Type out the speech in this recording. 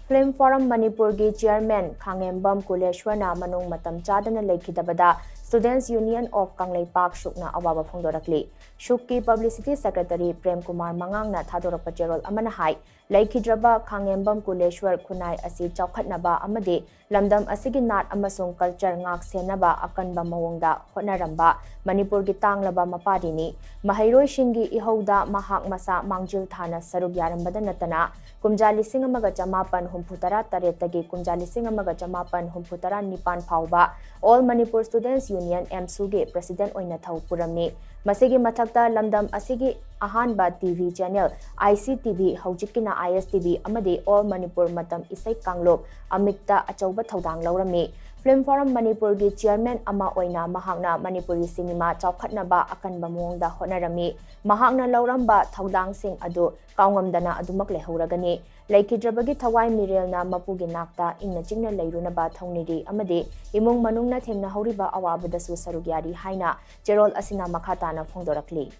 Film Forum Manipuri Chairman Khangembam Kuleshwarna Manung Matam Chadana Lekhidabada Students Union of Kangleipak Suk Na Awaba Phongdorakli Shukki Publicity Secretary Prem Kumar Mangangna Thadorapa Gerol Amana Hai Laikhidraba Khangembam Kuleshwar Khunai Asi Chaukhatnaba Amadi Lamdam Asigi Nat Amasung Culture Ngak Senaba Akanba Mawongda Hotnaramba Manipur gi Tanglaba Mapadini Mahairoi Shingi Ihoda Mahak Masa Mangjil Thana Sarug Yarambada Natana Kumjali Singamaga Jamapan Humputara Taretagi Kumjali Singamaga Jamapan Humputara Nipan Pauba All Manipur Students Union MSUG President Oina Thau Purami Masigi Matakta Lamdam Asigi Ahanba TV channel ICTV Haujikina ISTV Amadi All Manipur Matam Isai Kanglop Amikta Achauba Thaudang Laurami Film Forum Manipur gi Chairman Ama Oina Mahakna Manipuri Cinema Chaukhatnaba Akanba Mawongda Hotnarami Mahakna Lauramba Thaudang Sing Adu Kaungamdana Adumak Lehuragani Laikhidrabagi Thawai Mirelna Mapugi Nakta Ingna Jingna Leirunaba Thauniri Amadi Imung Manungna Themna Horiba Awabadasu Sarugyari Haina Jerol Asina Makhatana Phongdorakli